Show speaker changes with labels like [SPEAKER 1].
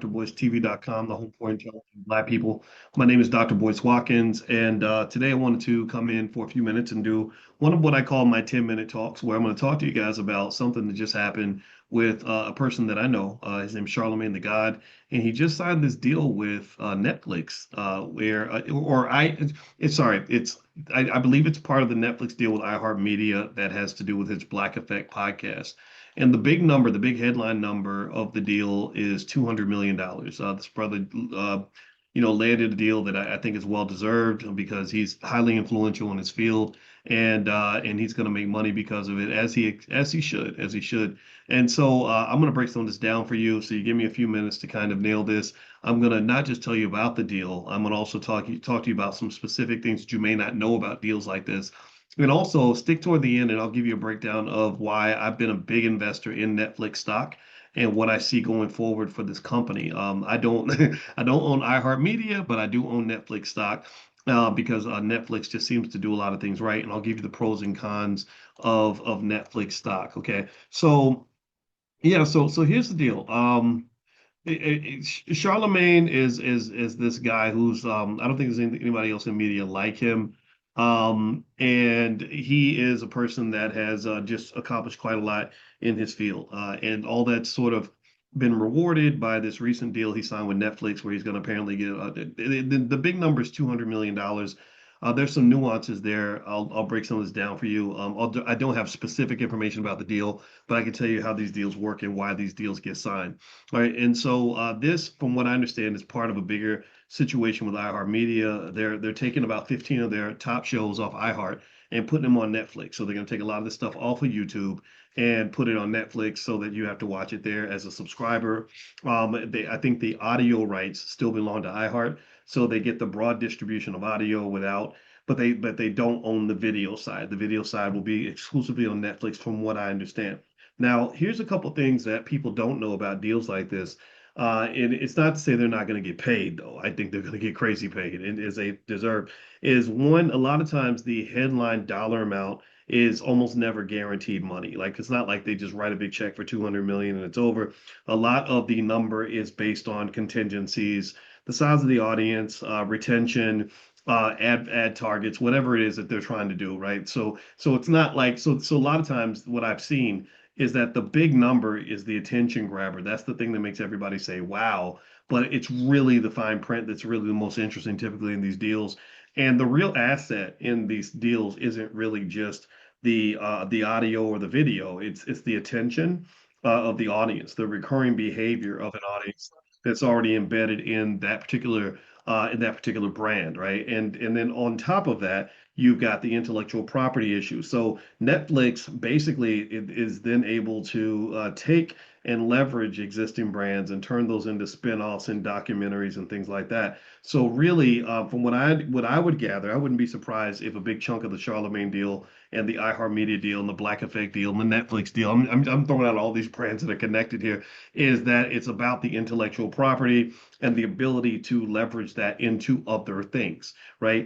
[SPEAKER 1] drboycetv.com, the home for intelligent Black people. My name is Dr. Boyce Watkins, and today I wanted to come in for a few minutes and do one of what I call my 10-minute talks, where I'm going to talk to you guys about something that just happened with a person that I know. His name's Charlamagne Tha God, and he just signed this deal with Netflix, I believe it's part of the Netflix deal with iHeartMedia that has to do with his Black Effect podcast. And the big number, the big headline number of the deal is $200 million. This brother, landed a deal that I think is well deserved because he's highly influential in his field, and he's going to make money because of it, as he should. And so I'm going to break some of this down for you. So you give me a few minutes to kind of nail this. I'm going to not just tell you about the deal. I'm going to also talk to you about some specific things that you may not know about deals like this. And also stick toward the end, and I'll give you a breakdown of why I've been a big investor in Netflix stock and what I see going forward for this company. I don't I don't own iHeartMedia, but I do own Netflix stock because Netflix just seems to do a lot of things right. And I'll give you the pros and cons of Netflix stock. Okay, so yeah, so here's the deal. Charlemagne is this guy who's I don't think there's anybody else in media like him. And he is a person that has just accomplished quite a lot in his field. And all that's sort of been rewarded by this recent deal he signed with Netflix, where he's going to apparently get the big number is $200 million. There's some nuances there. I'll break some of this down for you. I don't have specific information about the deal, but I can tell you how these deals work and why these deals get signed. All right, and so this, from what I understand, is part of a bigger situation with iHeartMedia. They're taking about 15 of their top shows off iHeart and putting them on Netflix. So they're going to take a lot of this stuff off of YouTube and put it on Netflix so that you have to watch it there as a subscriber. I think the audio rights still belong to iHeart, so they get the broad distribution of audio without, but they don't own the video side. The video side will be exclusively on Netflix, from what I understand. Now, here's a couple things that people don't know about deals like this. And it's not to say they're not going to get paid, though. I think they're going to get crazy paid, and as they deserve. Is one, a lot of times the headline dollar amount is almost never guaranteed money. Like, it's not like they just write a big check for 200 million and it's over. A lot of the number is based on contingencies, the size of the audience, retention, ad targets, whatever it is that they're trying to do, right? So it's not like, so a lot of times what I've seen is that the big number is the attention grabber. That's the thing that makes everybody say, wow. But it's really the fine print that's really the most interesting typically in these deals. And the real asset in these deals isn't really just the audio or the video. It's the attention of the audience, the recurring behavior of an audience that's already embedded in that particular brand, right? And then on top of that, you've got the intellectual property issue. So Netflix basically is then able to take and leverage existing brands and turn those into spin-offs and documentaries and things like that. So really, from what I would gather, I wouldn't be surprised if a big chunk of the Charlemagne deal and the iHeartMedia deal and the Black Effect deal and the Netflix deal, I'm throwing out all these brands that are connected here, is that it's about the intellectual property and the ability to leverage that into other things, right?